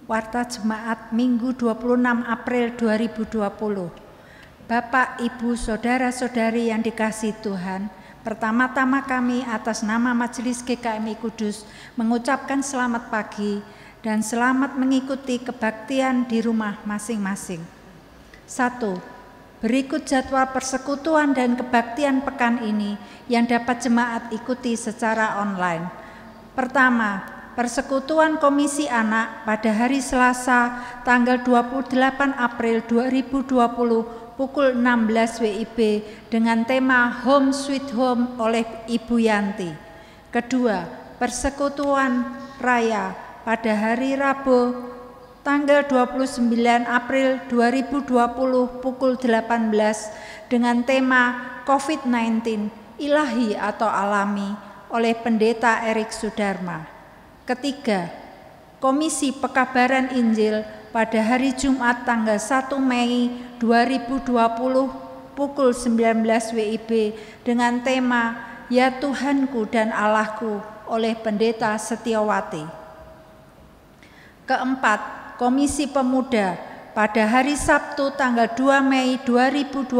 Warta Jemaat Minggu 26 April 2020. Bapak, Ibu, Saudara-saudari yang dikasihi Tuhan, pertama-tama kami atas nama Majelis GKMI Kudus mengucapkan selamat pagi dan selamat mengikuti kebaktian di rumah masing-masing. 1. Berikut jadwal persekutuan dan kebaktian pekan ini yang dapat jemaat ikuti secara online. Pertama, persekutuan Komisi Anak pada hari Selasa tanggal 28 April 2020 pukul 16 WIB dengan tema Home Sweet Home oleh Ibu Yanti. Kedua, persekutuan Raya pada hari Rabu tanggal 29 April 2020 pukul 18 dengan tema COVID-19 Ilahi atau Alami oleh Pendeta Erik Sudarma. Ketiga, Komisi Pekabaran Injil pada hari Jumat tanggal 1 Mei 2020 pukul 19 WIB dengan tema Ya Tuhanku dan Allahku oleh Pendeta Setiawati. Keempat, Komisi Pemuda pada hari Sabtu tanggal 2 Mei 2020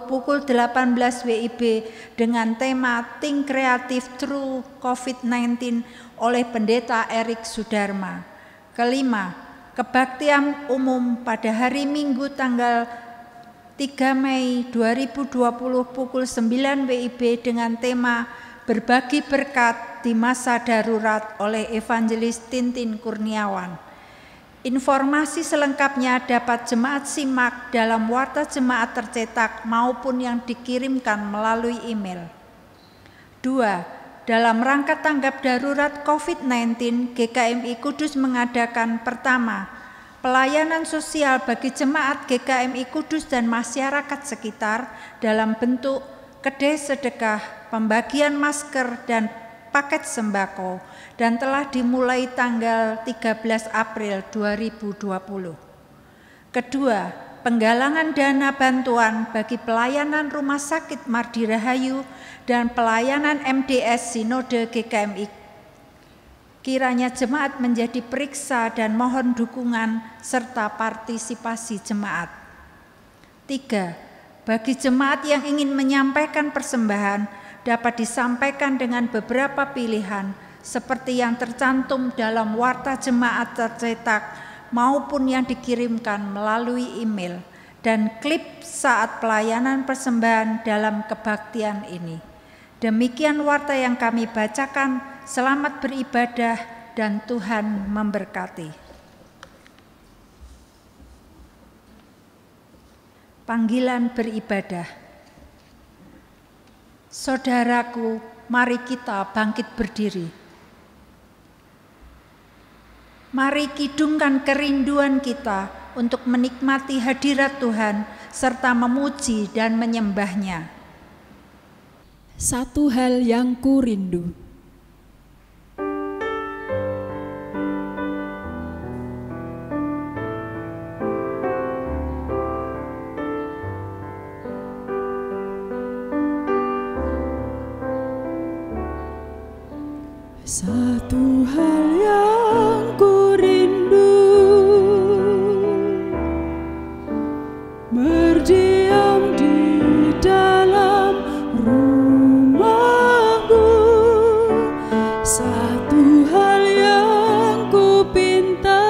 pukul 18 WIB dengan tema Think Creative Through COVID-19 oleh Pendeta Erik Sudarma. Kelima, kebaktian umum pada hari Minggu tanggal 3 Mei 2020 pukul 9 WIB dengan tema Berbagi Berkat di Masa Darurat oleh Evangelis Tintin Kurniawan. Informasi selengkapnya dapat jemaat simak dalam warta jemaat tercetak maupun yang dikirimkan melalui email. 2. Dalam rangka tanggap darurat COVID-19, GKMI Kudus mengadakan pertama, pelayanan sosial bagi jemaat GKMI Kudus dan masyarakat sekitar dalam bentuk kedai sedekah, pembagian masker dan paket sembako dan telah dimulai tanggal 13 April 2020. Kedua, penggalangan dana bantuan bagi pelayanan Rumah Sakit Mardi Rahayu dan pelayanan MDS Sinode GKMI. Kiranya jemaat menjadi periksa dan mohon dukungan serta partisipasi jemaat. 3. Bagi jemaat yang ingin menyampaikan persembahan dapat disampaikan dengan beberapa pilihan seperti yang tercantum dalam warta jemaat tercetak maupun yang dikirimkan melalui email dan klip saat pelayanan persembahan dalam kebaktian ini. Demikian warta yang kami bacakan. Selamat beribadah dan Tuhan memberkati. Panggilan beribadah. Saudaraku, mari kita bangkit berdiri. Mari kidungkan kerinduan kita untuk menikmati hadirat Tuhan serta memuji dan menyembah-Nya. Satu hal yang kurindu. Satu hal yang kurindu, berdiam di dalam rumah-Mu. Satu hal yang kupinta,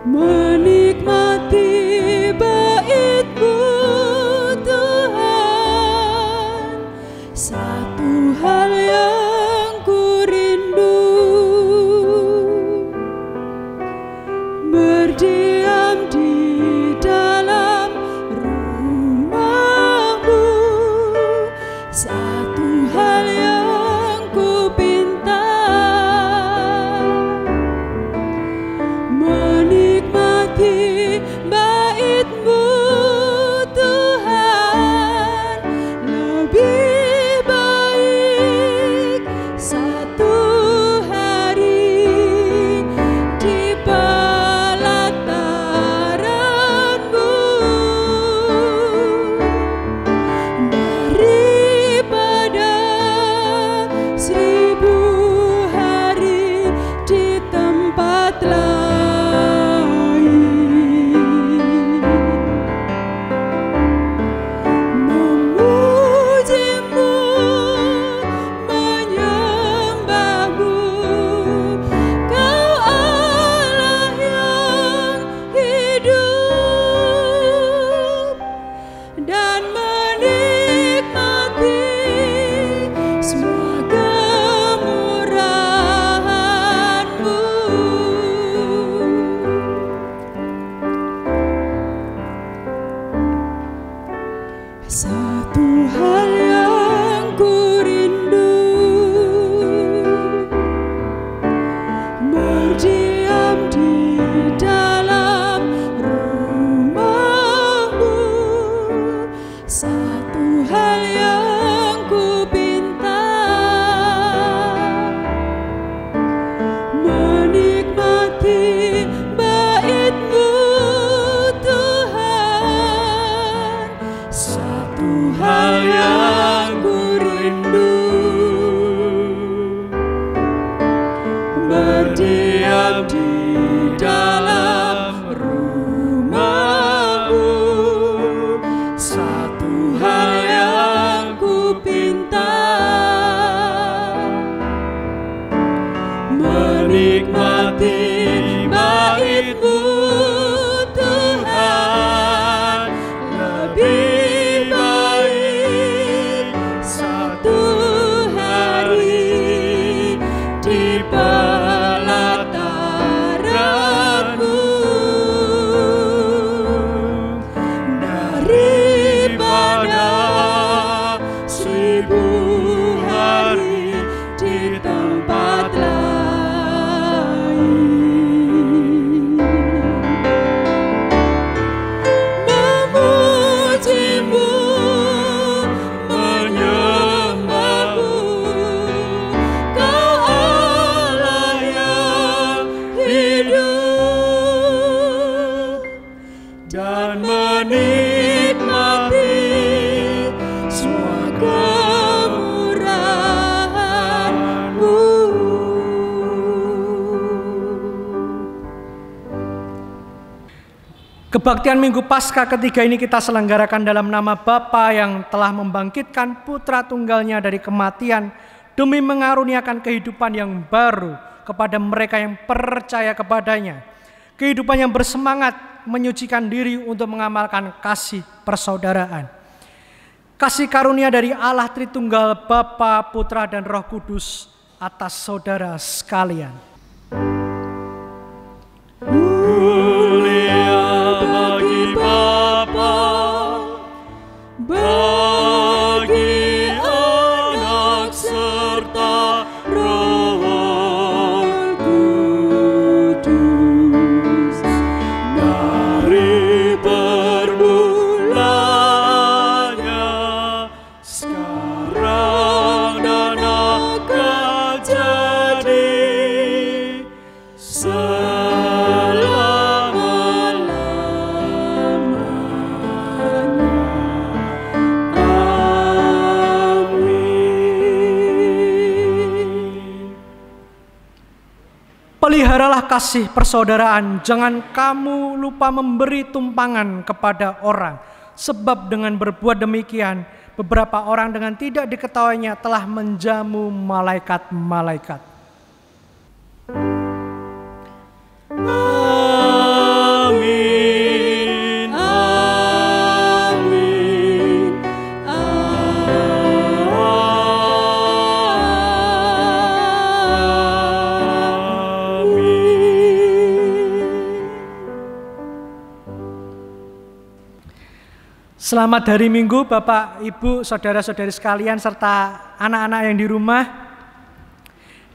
menikmati bait-Mu Tuhan. Satu hal yang kurindu, Satu hal yang ku rindu, berdiam di dalam rumah-Mu. Satu hal yang ku pinta, menikmati bait-Mu Tuhan. Satu hal yang ku rindu, berdiam di dalam rumah-Mu. Satu hal yang ku pinta, menikmati bait-Mu Tuhan. Lebih baik satu hari di pelataran-Mu daripada 1000 hari di tempat lain. Memuji-Mu, menyembah-Mu, Kau Allah yang hidup, dan menikmati semua kemurahan-Mu. Kebaktian Minggu Paskah ketiga ini kita selenggarakan dalam nama Bapa yang telah membangkitkan Putra Tunggalnya dari kematian demi mengaruniakan kehidupan yang baru kepada mereka yang percaya kepadanya. Kehidupan yang bersemangat menyucikan diri untuk mengamalkan kasih persaudaraan. Kasih karunia dari Allah Tritunggal Bapa, Putra dan Roh Kudus atas saudara sekalian. Mulia bagi Bapa, bagi Anak serta Roh Kudus, dari permulanya, sekarang dan akan jadi Peliharalah kasih persaudaraan, jangan kamu lupa memberi tumpangan kepada orang. Sebab dengan berbuat demikian, beberapa orang dengan tidak diketahuinya telah menjamu malaikat-malaikat. Amin, amin, Selamat hari Minggu Bapak, Ibu, saudara-saudari sekalian serta anak-anak yang di rumah.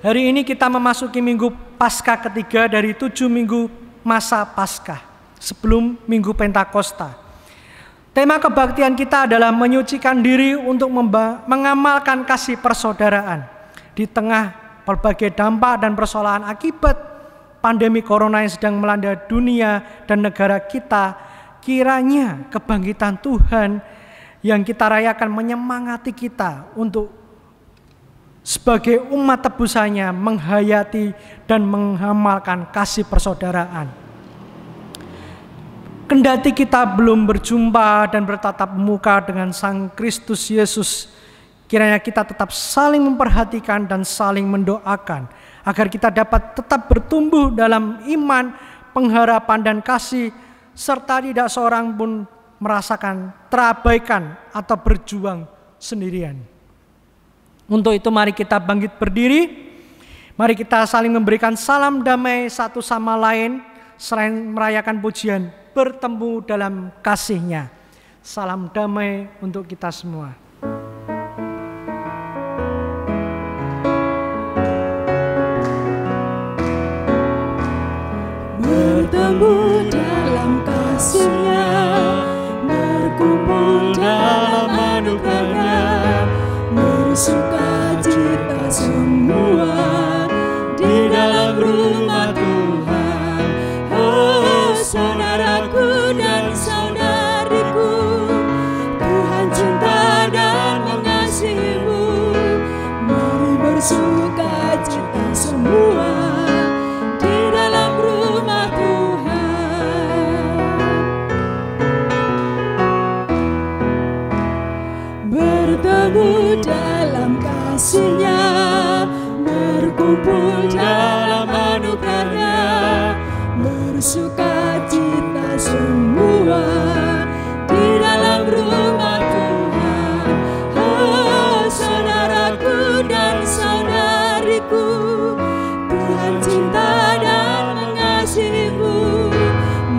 Hari ini kita memasuki Minggu Paskah ketiga dari 7 minggu masa Paskah sebelum Minggu Pentakosta. Tema kebaktian kita adalah menyucikan diri untuk mengamalkan kasih persaudaraan di tengah berbagai dampak dan persoalan akibat pandemi corona yang sedang melanda dunia dan negara kita. Kiranya kebangkitan Tuhan yang kita rayakan menyemangati kita untuk sebagai umat tebusannya menghayati dan mengamalkan kasih persaudaraan. Kendati kita belum berjumpa dan bertatap muka dengan Sang Kristus Yesus, kiranya kita tetap saling memperhatikan dan saling mendoakan agar kita dapat tetap bertumbuh dalam iman, pengharapan dan kasih, serta tidak seorang pun merasakan terabaikan atau berjuang sendirian. Untuk itu mari kita bangkit berdiri, mari kita saling memberikan salam damai satu sama lain, selain merayakan pujian bertemu dalam kasih-Nya. Salam damai untuk kita semua. Bertemu dalam kasih-Nya, berkumpul dalam anugerah-Nya, bersuka cita semua di dalam rumah Tuhan. Oh saudaraku dan saudariku, Tuhan cinta dan mengasihimu. Mari bersuka cita semua di dalam rumah Tuhan. Bertemu dalam kasih-Nya, berkumpul dalam anugerah-Nya, bersuka cita semua di dalam rumah Tuhan. Oh saudaraku dan saudariku, Tuhan cinta dan mengasihimu.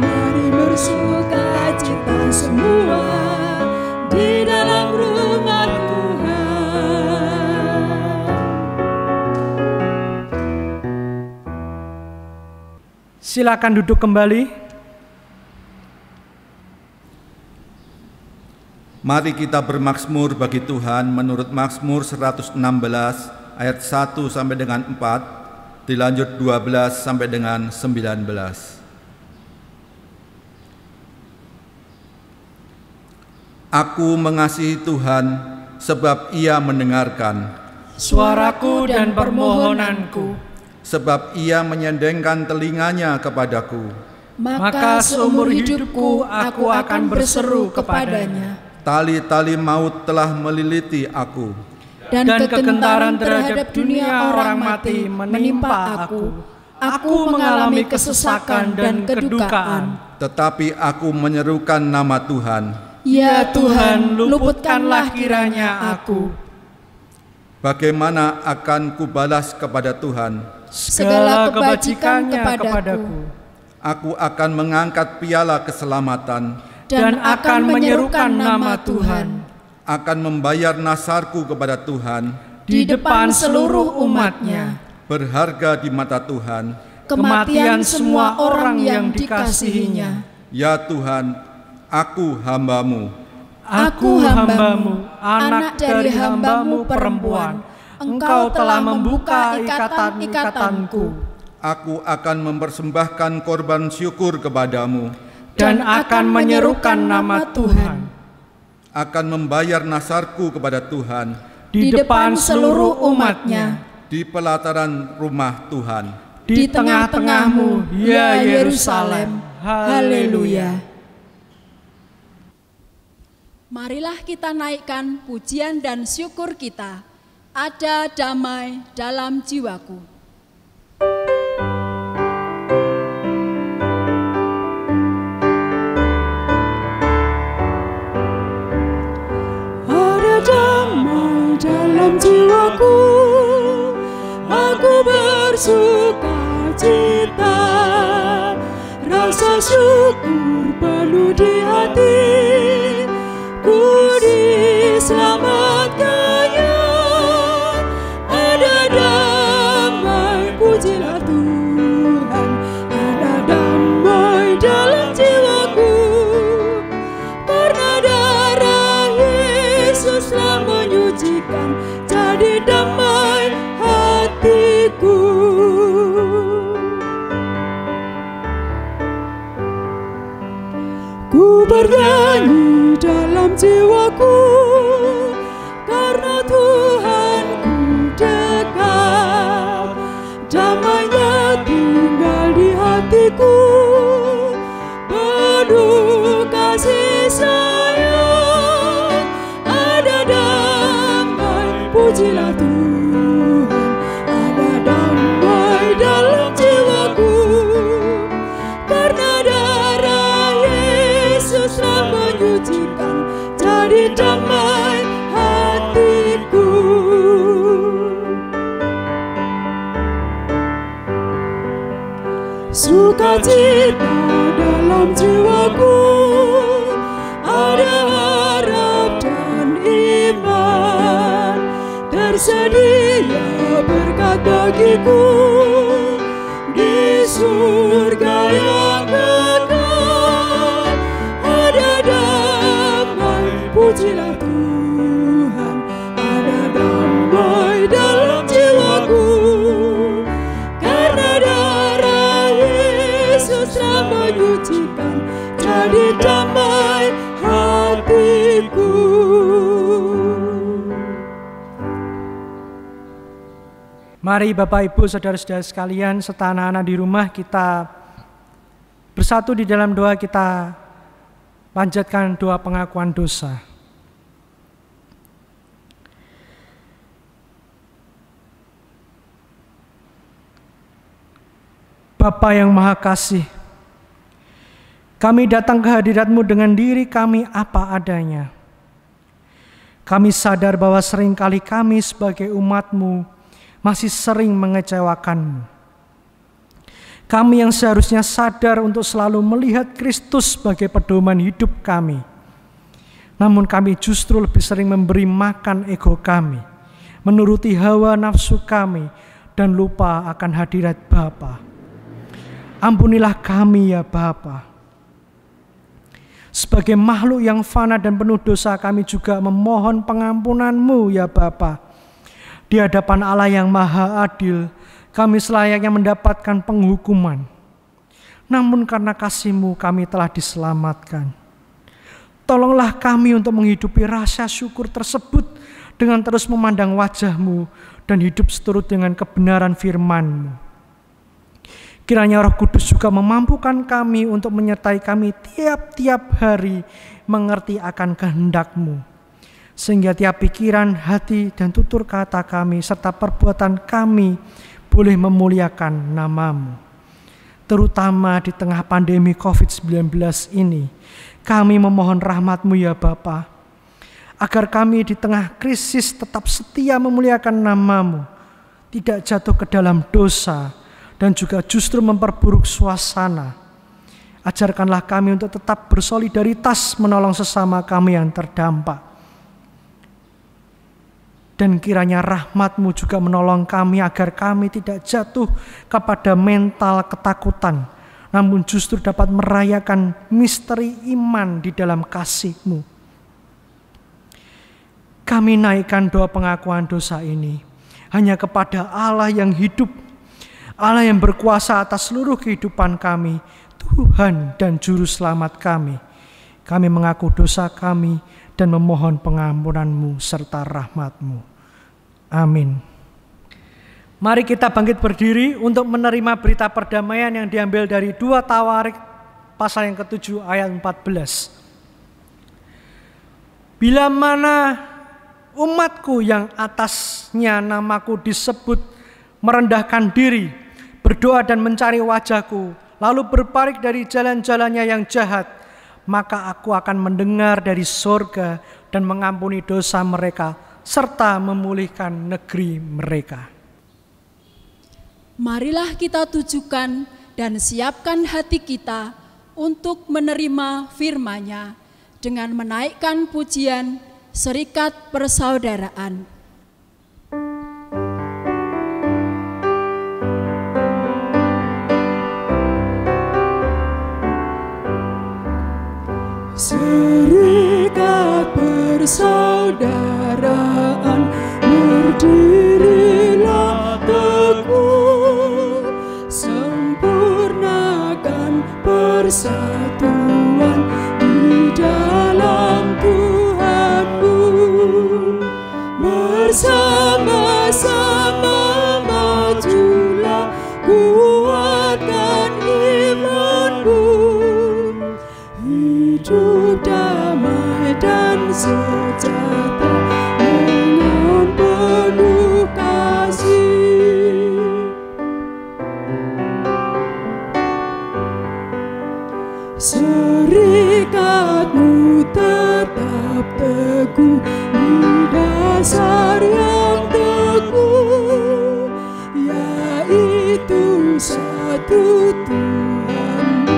Mari bersuka cita semua di dalam rumah Tuhan. Silakan duduk kembali. Mari kita bermazmur bagi Tuhan menurut Mazmur 116 ayat 1 sampai dengan 4, dilanjut 12 sampai dengan 19. Aku mengasihi Tuhan sebab Ia mendengarkan Suaraku dan permohonanku, sebab Ia menyendengkan telinganya kepadaku. maka seumur hidupku aku akan berseru kepadanya. Tali-tali maut telah meliliti aku, Dan kegentaran terhadap dunia orang mati menimpa aku. Aku mengalami kesesakan dan kedukaan. tetapi aku menyerukan nama Tuhan. Ya Tuhan, luputkanlah kiranya aku. Bagaimana akan kubalas kepada Tuhan? Segala kebajikan kepadaku, Aku akan mengangkat piala keselamatan, dan akan menyerukan nama Tuhan akan membayar nasarku kepada Tuhan, di depan seluruh umat-Nya. berharga di mata Tuhan. Kematian semua orang yang dikasihi-Nya. Ya Tuhan, aku hamba-Mu. Aku hamba-Mu, anak dari hamba-Mu perempuan. Engkau telah membuka ikatan-ikatanku, Aku akan mempersembahkan korban syukur kepadamu, dan akan menyerukan nama Tuhan akan membayar nasarku kepada Tuhan di depan seluruh umat-Nya, di pelataran rumah Tuhan. di tengah-tengahmu, ya Yerusalem. Haleluya. Marilah kita naikkan pujian dan syukur kita. Ada damai dalam jiwaku. Ada damai dalam jiwaku, aku bersuka cita, rasa syukur penuh di hati. Ku diselamatkannya, ada damai, pujilah Tuhan. Ada damai dalam jiwaku, karena darah Yesus telah menyucikan, jadi damai hatiku. Ku bernyanyi dalam jiwaku, karena Tuhanku dekat. Damai-Nya tinggal di hatiku, penuh kasih sayang. Ada damai, pujilah Tuhan. Ada damai dalam jiwaku, karena darah Yesus telah menyucikan, jadi damai hatiku. Sukacita dalam jiwaku, ada tersedia berkat bagiku di surga yang kekal. Ada damai, pujilah Tuhan, ada damai dalam jiwaku, karena darah Yesus telah menyucikan, jadi damai hatiku. Mari Bapak Ibu Saudara-saudara sekalian serta anak-anak di rumah, kita bersatu di dalam doa, kita panjatkan doa pengakuan dosa. Bapa yang Maha Kasih, kami datang ke hadirat-Mu dengan diri kami apa adanya. Kami sadar bahwa seringkali kami sebagai umat-Mu masih sering mengecewakan-Mu. Kami yang seharusnya sadar untuk selalu melihat Kristus sebagai pedoman hidup kami, namun kami justru lebih sering memberi makan ego kami, menuruti hawa nafsu kami, dan lupa akan hadirat Bapa. Ampunilah kami ya Bapa. Sebagai makhluk yang fana dan penuh dosa, kami juga memohon pengampunan-Mu ya Bapa. Di hadapan Allah yang Maha Adil, kami selayaknya mendapatkan penghukuman. Namun karena kasih-Mu kami telah diselamatkan. Tolonglah kami untuk menghidupi rasa syukur tersebut dengan terus memandang wajah-Mu dan hidup seturut dengan kebenaran firman-Mu. Kiranya Roh Kudus juga memampukan kami untuk menyertai kami tiap-tiap hari mengerti akan kehendak-Mu, sehingga tiap pikiran, hati, dan tutur kata kami serta perbuatan kami boleh memuliakan nama-Mu. Terutama di tengah pandemi COVID-19 ini, kami memohon rahmat-Mu ya Bapa, agar kami di tengah krisis tetap setia memuliakan nama-Mu, tidak jatuh ke dalam dosa, dan juga justru memperburuk suasana. Ajarkanlah kami untuk tetap bersolidaritas menolong sesama kami yang terdampak. Dan kiranya rahmat-Mu juga menolong kami agar kami tidak jatuh kepada mental ketakutan, namun justru dapat merayakan misteri iman di dalam kasih-Mu. Kami naikkan doa pengakuan dosa ini hanya kepada Allah yang hidup, Allah yang berkuasa atas seluruh kehidupan kami, Tuhan dan Juru Selamat kami. Kami mengaku dosa kami dan memohon pengampunan-Mu serta rahmat-Mu. Amin. Mari kita bangkit berdiri untuk menerima berita perdamaian yang diambil dari 2 Tawarik pasal yang ke-7 ayat 14. Bila mana umatku yang atasnya namaku disebut merendahkan diri, berdoa dan mencari wajahku, lalu berpaling dari jalan-jalannya yang jahat, maka aku akan mendengar dari sorga dan mengampuni dosa mereka, serta memulihkan negeri mereka. Marilah kita tujukan dan siapkan hati kita untuk menerima firman-Nya dengan menaikkan pujian Serikat Persaudaraan. Serikat persaudaraan, berdirilah teguh, sempurnakan persatuan di dalam Tuhanmu. Bersama-sama majulah, kuatkan imanmu. Hidup damai dan sejahtera dengan penuh kasih. Serikatmu tetap teguh di dasar yang teguh, yaitu satu Tuhan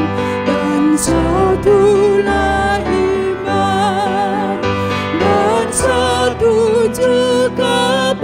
dan satulah iman, dan satu juga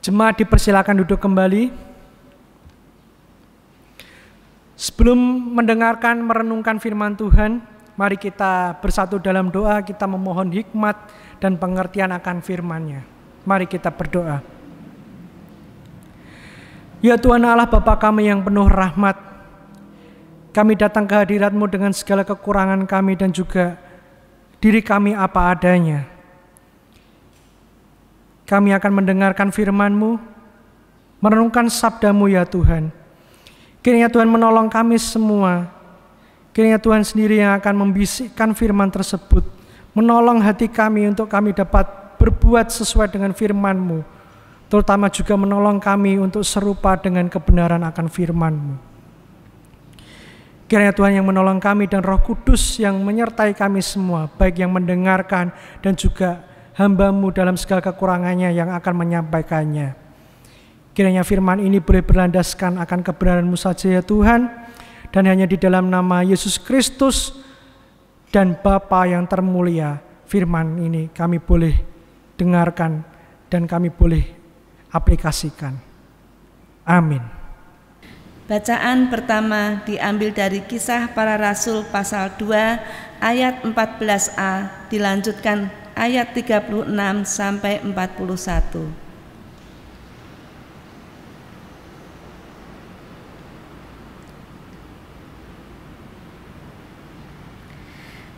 Jemaat dipersilakan duduk kembali. Sebelum mendengarkan, merenungkan firman Tuhan, mari kita bersatu dalam doa, kita memohon hikmat dan pengertian akan firman-Nya. Mari kita berdoa. Ya Tuhan Allah Bapa kami yang penuh rahmat, kami datang ke hadirat-Mu dengan segala kekurangan kami dan juga diri kami apa adanya. Kami akan mendengarkan firman-Mu, merenungkan sabda-Mu ya Tuhan. Kiranya Tuhan menolong kami semua. Kiranya Tuhan sendiri yang akan membisikkan firman tersebut, menolong hati kami untuk kami dapat berbuat sesuai dengan firman-Mu, terutama juga menolong kami untuk serupa dengan kebenaran akan firman-Mu. Kiranya Tuhan yang menolong kami dan Roh Kudus yang menyertai kami semua, baik yang mendengarkan dan juga hamba-Mu dalam segala kekurangannya yang akan menyampaikannya. Kiranya firman ini boleh berlandaskan akan kebenaran-Mu saja ya Tuhan, dan hanya di dalam nama Yesus Kristus dan Bapa yang termulia, firman ini kami boleh dengarkan dan kami boleh aplikasikan. Amin. Bacaan pertama diambil dari Kisah Para Rasul pasal 2 ayat 14a, dilanjutkan ayat 36 sampai 41.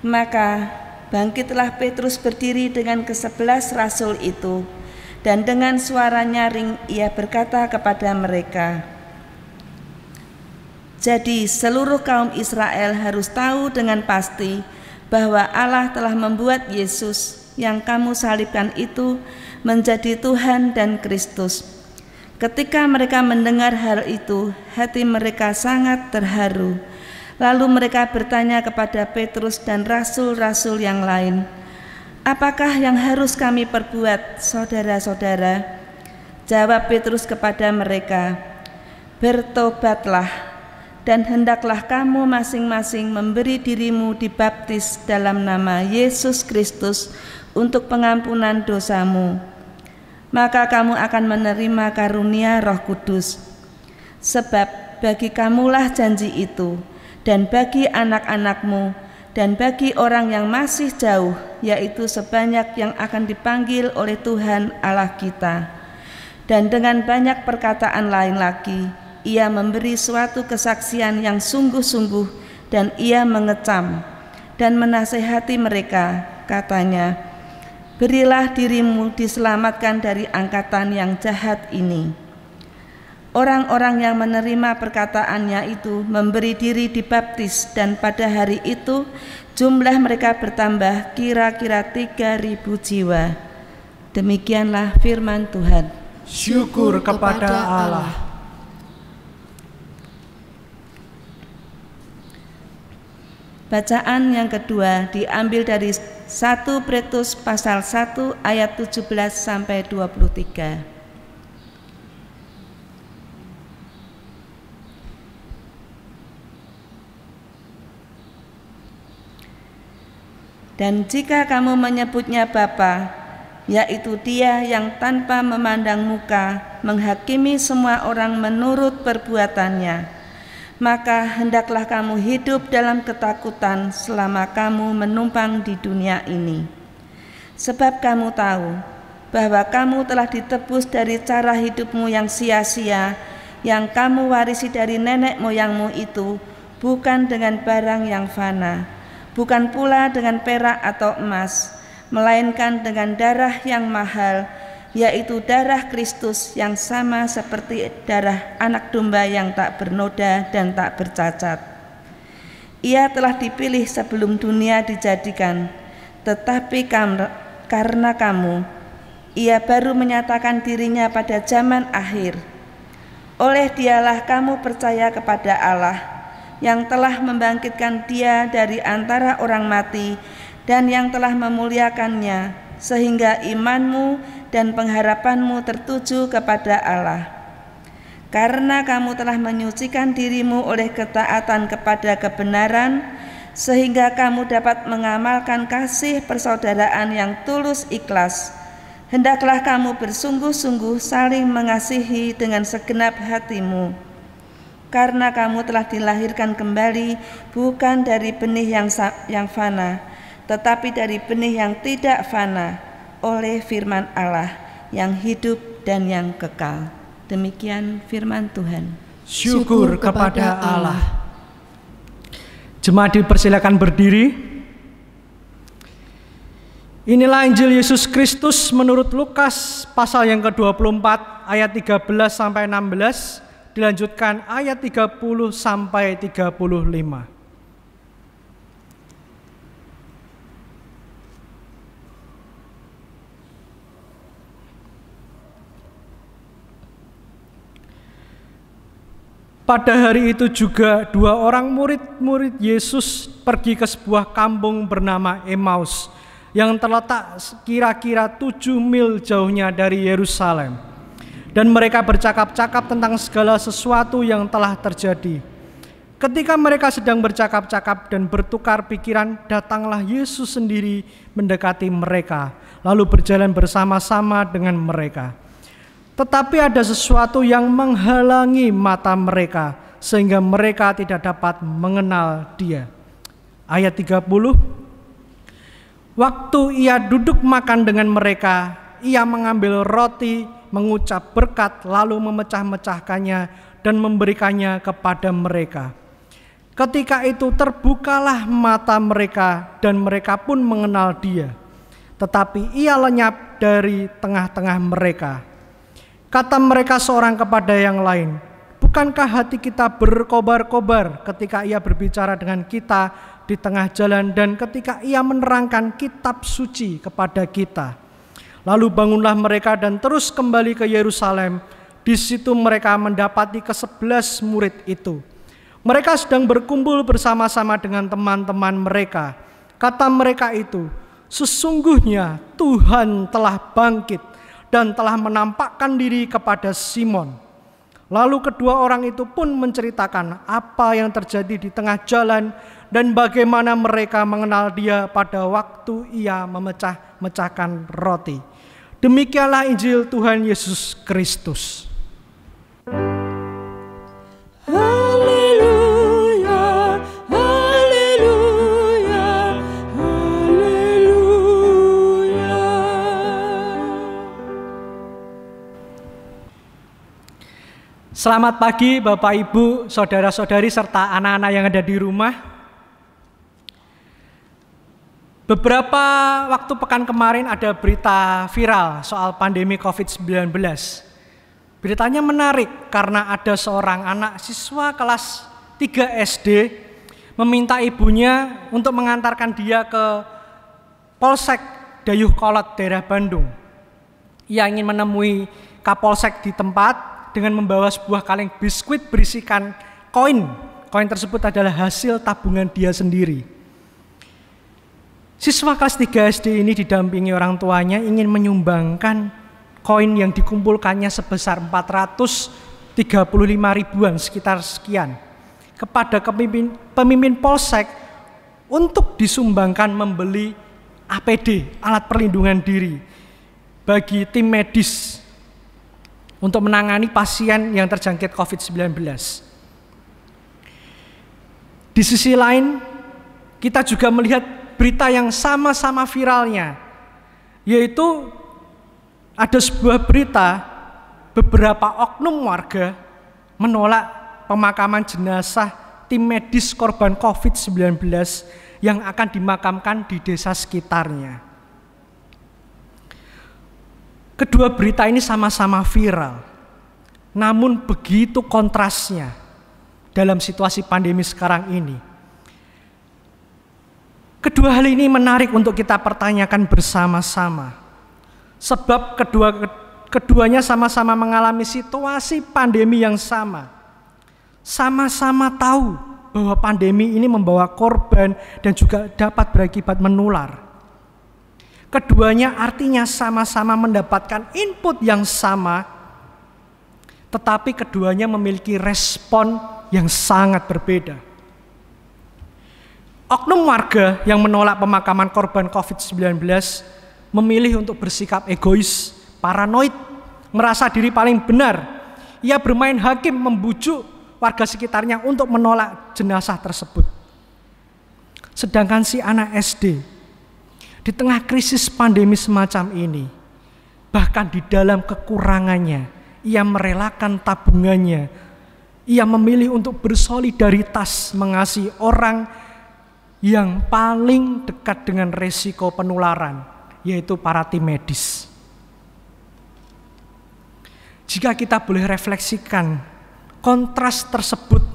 Maka bangkitlah Petrus berdiri dengan ke-11 rasul itu, dan dengan suara nyaring ia berkata kepada mereka, "Jadi seluruh kaum Israel harus tahu dengan pasti bahwa Allah telah membuat Yesus yang kamu salibkan itu menjadi Tuhan dan Kristus." Ketika mereka mendengar hal itu, hati mereka sangat terharu. Lalu mereka bertanya kepada Petrus dan rasul-rasul yang lain, "Apakah yang harus kami perbuat, saudara-saudara?" Jawab Petrus kepada mereka, "Bertobatlah, dan hendaklah kamu masing-masing memberi dirimu dibaptis dalam nama Yesus Kristus untuk pengampunan dosamu. Maka kamu akan menerima karunia Roh Kudus. Sebab bagi kamulah janji itu, dan bagi anak-anakmu, dan bagi orang yang masih jauh, yaitu sebanyak yang akan dipanggil oleh Tuhan Allah kita." Dan dengan banyak perkataan lain lagi, ia memberi suatu kesaksian yang sungguh-sungguh, dan ia mengecam dan menasehati mereka, katanya, "Berilah dirimu diselamatkan dari angkatan yang jahat ini." Orang-orang yang menerima perkataannya itu memberi diri dibaptis, dan pada hari itu jumlah mereka bertambah kira-kira 3.000 jiwa. Demikianlah firman Tuhan. Syukur kepada Allah. Bacaan yang kedua diambil dari 1 Petrus pasal 1 ayat 17 sampai 23. Dan jika kamu menyebutnya Bapa, yaitu Dia yang tanpa memandang muka menghakimi semua orang menurut perbuatannya, maka hendaklah kamu hidup dalam ketakutan selama kamu menumpang di dunia ini. Sebab kamu tahu bahwa kamu telah ditebus dari cara hidupmu yang sia-sia, yang kamu warisi dari nenek moyangmu itu, bukan dengan barang yang fana, bukan pula dengan perak atau emas, melainkan dengan darah yang mahal, yaitu darah Kristus yang sama seperti darah anak domba yang tak bernoda dan tak bercacat. Ia telah dipilih sebelum dunia dijadikan, tetapi karena kamu, Ia baru menyatakan dirinya pada zaman akhir. Oleh Dialah kamu percaya kepada Allah, yang telah membangkitkan Dia dari antara orang mati dan yang telah memuliakannya, sehingga imanmu dan pengharapanmu tertuju kepada Allah. Karena kamu telah menyucikan dirimu oleh ketaatan kepada kebenaran, sehingga kamu dapat mengamalkan kasih persaudaraan yang tulus ikhlas. Hendaklah kamu bersungguh-sungguh saling mengasihi dengan segenap hatimu, karena kamu telah dilahirkan kembali bukan dari benih yang fana, tetapi dari benih yang tidak fana, oleh firman Allah yang hidup dan yang kekal. Demikian firman Tuhan. Syukur kepada Allah. Jemaat dipersilakan berdiri. Inilah Injil Yesus Kristus menurut Lukas pasal yang ke-24 ayat 13 sampai 16, dilanjutkan ayat 30 sampai 35. Pada hari itu juga 2 orang murid-murid Yesus pergi ke sebuah kampung bernama Emmaus yang terletak kira-kira 7 mil jauhnya dari Yerusalem. Dan mereka bercakap-cakap tentang segala sesuatu yang telah terjadi. Ketika mereka sedang bercakap-cakap dan bertukar pikiran, datanglah Yesus sendiri mendekati mereka, lalu berjalan bersama-sama dengan mereka. Tetapi ada sesuatu yang menghalangi mata mereka, sehingga mereka tidak dapat mengenal Dia. Ayat 30. Waktu ia duduk makan dengan mereka, ia mengambil roti, mengucap berkat, lalu memecah-mecahkannya dan memberikannya kepada mereka. Ketika itu terbukalah mata mereka dan mereka pun mengenal Dia. Tetapi ia lenyap dari tengah-tengah mereka. Kata mereka seorang kepada yang lain, bukankah hati kita berkobar-kobar ketika ia berbicara dengan kita di tengah jalan dan ketika ia menerangkan kitab suci kepada kita? Lalu bangunlah mereka dan terus kembali ke Yerusalem. Di situ mereka mendapati ke-11 murid itu. Mereka sedang berkumpul bersama-sama dengan teman-teman mereka. Kata mereka itu, sesungguhnya Tuhan telah bangkit dan telah menampakkan diri kepada Simon. Lalu kedua orang itu pun menceritakan apa yang terjadi di tengah jalan dan bagaimana mereka mengenal Dia pada waktu ia memecah-mecahkan roti. Demikianlah Injil Tuhan Yesus Kristus. Haleluya, haleluya, haleluya. Selamat pagi Bapak Ibu, saudara-saudari serta anak-anak yang ada di rumah. Beberapa waktu pekan kemarin ada berita viral soal pandemi COVID-19. Beritanya menarik karena ada seorang anak siswa kelas 3 SD meminta ibunya untuk mengantarkan dia ke Polsek Dayuhkolot daerah Bandung. Ia ingin menemui Kapolsek di tempat dengan membawa sebuah kaleng biskuit berisikan koin. Koin tersebut adalah hasil tabungan dia sendiri. Siswa kelas 3 SD ini didampingi orang tuanya ingin menyumbangkan koin yang dikumpulkannya sebesar 435 ribuan, sekitar sekian, kepada pemimpin Polsek untuk disumbangkan membeli APD, alat perlindungan diri, bagi tim medis untuk menangani pasien yang terjangkit COVID-19. Di sisi lain, kita juga melihat berita yang sama-sama viralnya, yaitu ada sebuah berita beberapa oknum warga menolak pemakaman jenazah tim medis korban COVID-19 yang akan dimakamkan di desa sekitarnya. Kedua berita ini sama-sama viral, namun begitu kontrasnya dalam situasi pandemi sekarang ini. Kedua hal ini menarik untuk kita pertanyakan bersama-sama. Sebab keduanya sama-sama mengalami situasi pandemi yang sama. Sama-sama tahu bahwa pandemi ini membawa korban dan juga dapat berakibat menular. Keduanya artinya sama-sama mendapatkan input yang sama, tetapi keduanya memiliki respon yang sangat berbeda. Oknum warga yang menolak pemakaman korban COVID-19 memilih untuk bersikap egois, paranoid, merasa diri paling benar. Ia bermain hakim, membujuk warga sekitarnya untuk menolak jenazah tersebut. Sedangkan si anak SD di tengah krisis pandemi semacam ini, bahkan di dalam kekurangannya, ia merelakan tabungannya. Ia memilih untuk bersolidaritas mengasihi orang yang paling dekat dengan resiko penularan, yaitu para tim medis. Jika kita boleh refleksikan, kontras tersebut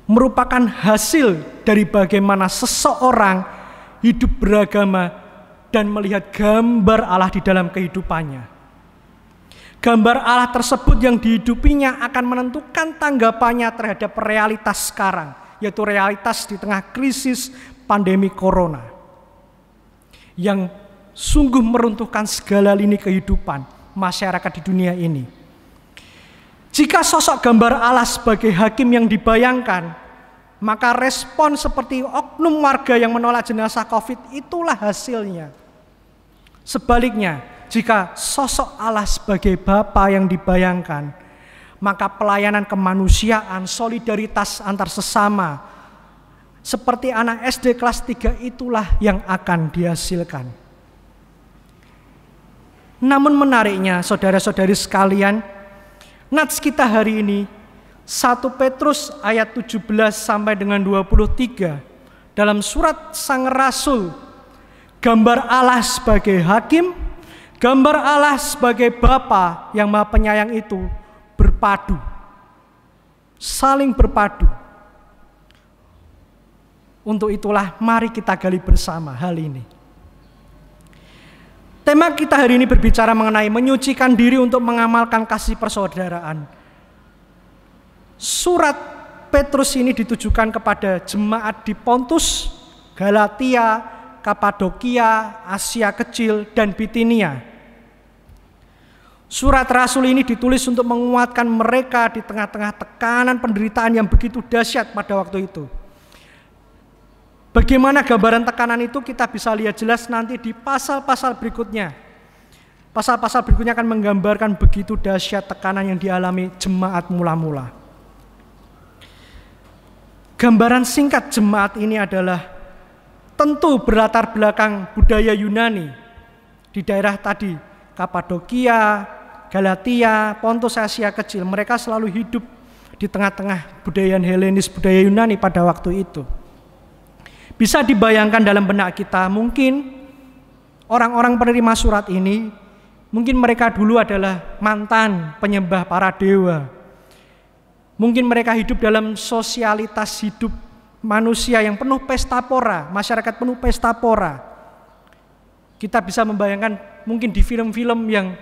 merupakan hasil dari bagaimana seseorang hidup beragama dan melihat gambar Allah di dalam kehidupannya. Gambar Allah tersebut yang dihidupinya akan menentukan tanggapannya terhadap realitas sekarang, yaitu realitas di tengah krisis pandemi corona yang sungguh meruntuhkan segala lini kehidupan masyarakat di dunia ini. Jika sosok gambar Allah sebagai hakim yang dibayangkan, maka respon seperti oknum warga yang menolak jenazah COVID itulah hasilnya. Sebaliknya, jika sosok Allah sebagai Bapa yang dibayangkan, maka pelayanan kemanusiaan, solidaritas antar sesama, seperti anak SD kelas 3 itulah yang akan dihasilkan. Namun menariknya, saudara-saudari sekalian, nats kita hari ini 1 Petrus ayat 17 sampai dengan 23 dalam surat Sang Rasul, gambar Allah sebagai hakim, gambar Allah sebagai Bapa yang Maha Penyayang itu berpadu, saling berpadu. Untuk itulah mari kita gali bersama hal ini. Tema kita hari ini berbicara mengenai menyucikan diri untuk mengamalkan kasih persaudaraan. Surat Petrus ini ditujukan kepada jemaat di Pontus, Galatia, Kapadokia, Asia Kecil, dan Bitinia. Surat Rasul ini ditulis untuk menguatkan mereka di tengah-tengah tekanan penderitaan yang begitu dahsyat pada waktu itu. Bagaimana gambaran tekanan itu kita bisa lihat jelas nanti di pasal-pasal berikutnya. Pasal-pasal berikutnya akan menggambarkan begitu dahsyat tekanan yang dialami jemaat mula-mula. Gambaran singkat jemaat ini adalah tentu berlatar belakang budaya Yunani di daerah tadi, Kapadokia, Galatia, Pontus, Asia Kecil. Mereka selalu hidup di tengah-tengah budaya Helenis, budaya Yunani pada waktu itu. Bisa dibayangkan dalam benak kita, mungkin orang-orang penerima surat ini, mungkin mereka dulu adalah mantan penyembah para dewa. Mungkin mereka hidup dalam sosialitas hidup manusia yang penuh pesta pora, masyarakat penuh pesta pora. Kita bisa membayangkan mungkin di film-film yang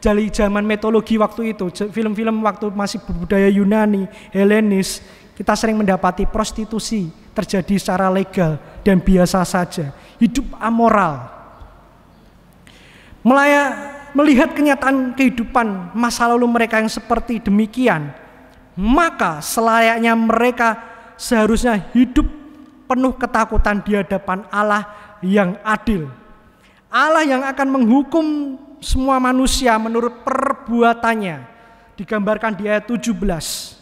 dari zaman mitologi waktu itu, film-film waktu masih berbudaya Yunani, Helenis, kita sering mendapati prostitusi terjadi secara legal dan biasa saja, hidup amoral. Melihat kenyataan kehidupan masa lalu mereka yang seperti demikian, maka selayaknya mereka seharusnya hidup penuh ketakutan di hadapan Allah yang adil. Allah yang akan menghukum semua manusia menurut perbuatannya, digambarkan di ayat 17.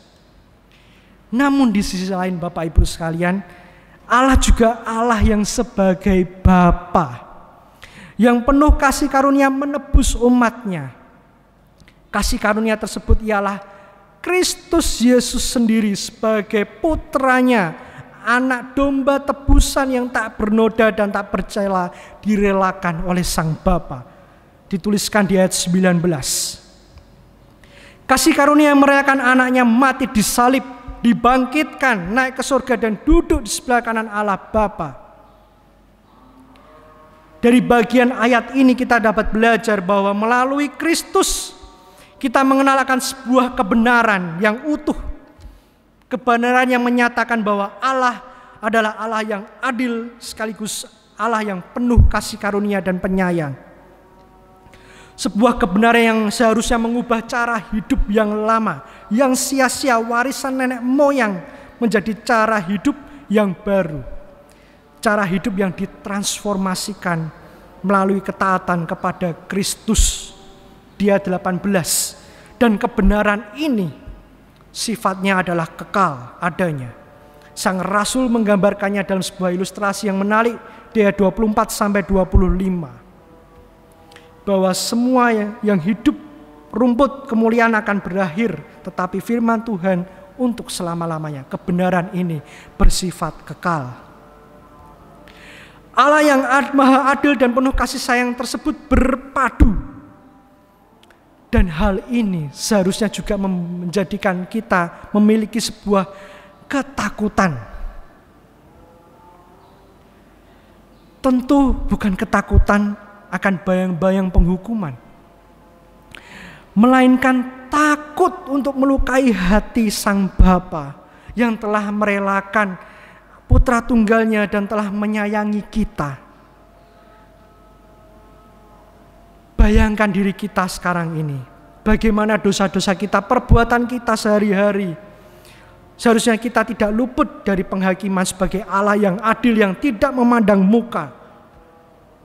Namun di sisi lain Bapak Ibu sekalian, Allah juga Allah yang sebagai Bapa, yang penuh kasih karunia menebus umatnya. Kasih karunia tersebut ialah Kristus Yesus sendiri sebagai putranya, anak domba tebusan yang tak bernoda dan tak bercela, direlakan oleh Sang Bapa. Dituliskan di ayat 19. Kasih karunia yang merelakan anaknya mati disalib, dibangkitkan, naik ke surga dan duduk di sebelah kanan Allah Bapa. Dari bagian ayat ini kita dapat belajar bahwa melalui Kristus kita mengenal akan sebuah kebenaran yang utuh. Kebenaran yang menyatakan bahwa Allah adalah Allah yang adil sekaligus Allah yang penuh kasih karunia dan penyayang. Sebuah kebenaran yang seharusnya mengubah cara hidup yang lama, yang sia-sia warisan nenek moyang menjadi cara hidup yang baru. Cara hidup yang ditransformasikan melalui ketaatan kepada Kristus. Dia 18. Dan kebenaran ini sifatnya adalah kekal adanya. Sang Rasul menggambarkannya dalam sebuah ilustrasi yang menarik di ayat 24-25. Bahwa semua yang hidup, rumput kemuliaan akan berakhir, tetapi firman Tuhan untuk selama-lamanya. Kebenaran ini bersifat kekal. Allah yang maha adil dan penuh kasih sayang tersebut berpadu. Dan hal ini seharusnya juga menjadikan kita memiliki sebuah ketakutan. Tentu bukan ketakutan akan bayang-bayang penghukuman, melainkan takut untuk melukai hati Sang Bapa yang telah merelakan putra tunggalnya dan telah menyayangi kita. Bayangkan diri kita sekarang ini, bagaimana dosa-dosa kita, perbuatan kita sehari-hari. Seharusnya kita tidak luput dari penghakiman sebagai Allah yang adil, yang tidak memandang muka.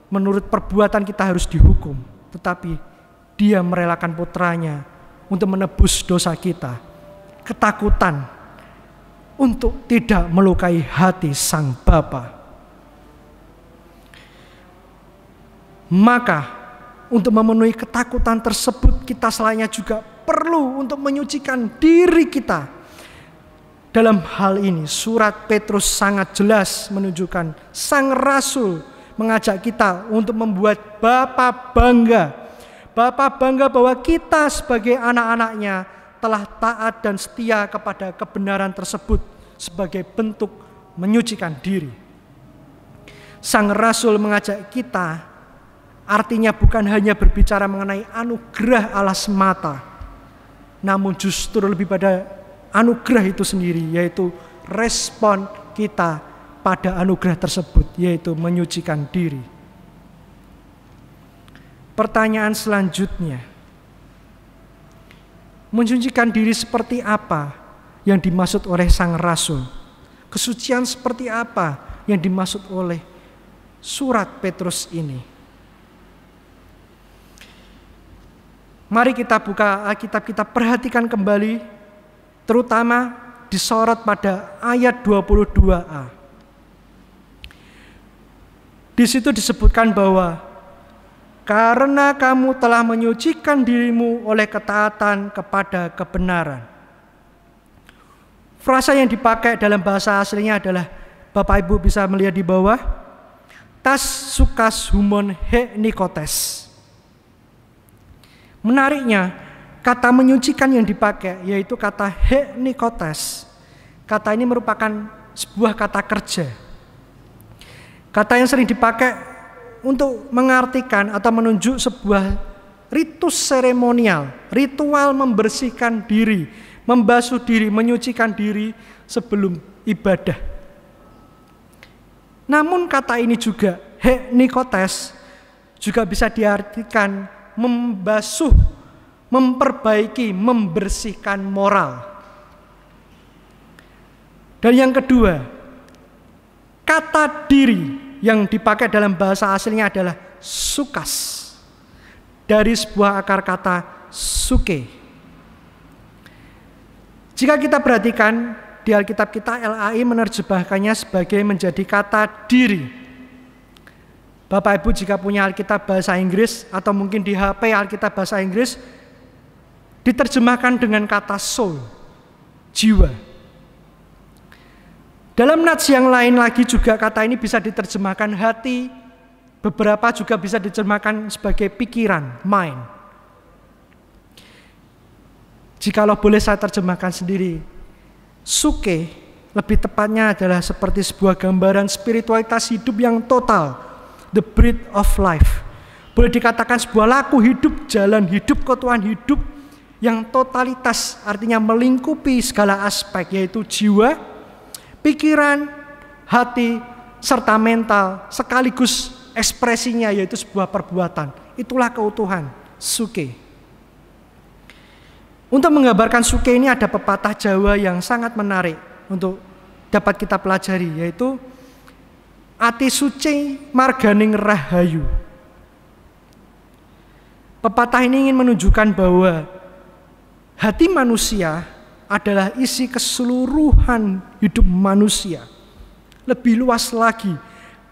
Menurut perbuatan kita harus dihukum, tetapi Dia merelakan putranya untuk menebus dosa kita. Ketakutan untuk tidak melukai hati Sang Bapa. Maka untuk memenuhi ketakutan tersebut, kita selayaknya juga perlu untuk menyucikan diri kita. Dalam hal ini surat Petrus sangat jelas menunjukkan Sang Rasul mengajak kita untuk membuat Bapa bangga. Bapa bangga bahwa kita sebagai anak-anaknya telah taat dan setia kepada kebenaran tersebut sebagai bentuk menyucikan diri. Sang Rasul mengajak kita, artinya bukan hanya berbicara mengenai anugerah Allah semata, namun justru lebih pada anugerah itu sendiri, yaitu respon kita pada anugerah tersebut, yaitu menyucikan diri. Pertanyaan selanjutnya, menyucikan diri seperti apa yang dimaksud oleh Sang Rasul? Kesucian seperti apa yang dimaksud oleh surat Petrus ini? Mari kita buka Alkitab, kita perhatikan kembali, terutama disorot pada ayat 22a. Di situ disebutkan bahwa karena kamu telah menyucikan dirimu oleh ketaatan kepada kebenaran. Frasa yang dipakai dalam bahasa aslinya adalah, Bapak Ibu bisa melihat di bawah, tas sukas humon he nikotes. Menariknya, kata menyucikan yang dipakai yaitu kata he nikotes. Kata ini merupakan sebuah kata kerja. Kata yang sering dipakai untuk mengartikan atau menunjuk sebuah ritus seremonial, ritual membersihkan diri, membasuh diri, menyucikan diri sebelum ibadah. Namun kata ini juga, he nikotes, juga bisa diartikan membasuh, memperbaiki, membersihkan moral. Dan yang kedua, kata diri yang dipakai dalam bahasa aslinya adalah sukas, dari sebuah akar kata suke. Jika kita perhatikan di Alkitab kita, LAI menerjemahkannya sebagai menjadi kata diri. Bapak Ibu jika punya Alkitab bahasa Inggris atau mungkin di HP Alkitab bahasa Inggris, diterjemahkan dengan kata soul, jiwa. Dalam nats yang lain lagi juga kata ini bisa diterjemahkan hati, beberapa juga bisa diterjemahkan sebagai pikiran, mind. Jikalau boleh saya terjemahkan sendiri, suke lebih tepatnya adalah seperti sebuah gambaran spiritualitas hidup yang total, the breath of life. Boleh dikatakan sebuah laku hidup, jalan hidup, ketuaan hidup yang totalitas, artinya melingkupi segala aspek, yaitu jiwa, pikiran, hati, serta mental, sekaligus ekspresinya yaitu sebuah perbuatan. Itulah keutuhan suke. Untuk menggambarkan suke ini ada pepatah Jawa yang sangat menarik untuk dapat kita pelajari, yaitu ati suci marganing rahayu. Pepatah ini ingin menunjukkan bahwa hati manusia adalah isi keseluruhan hidup manusia. Lebih luas lagi,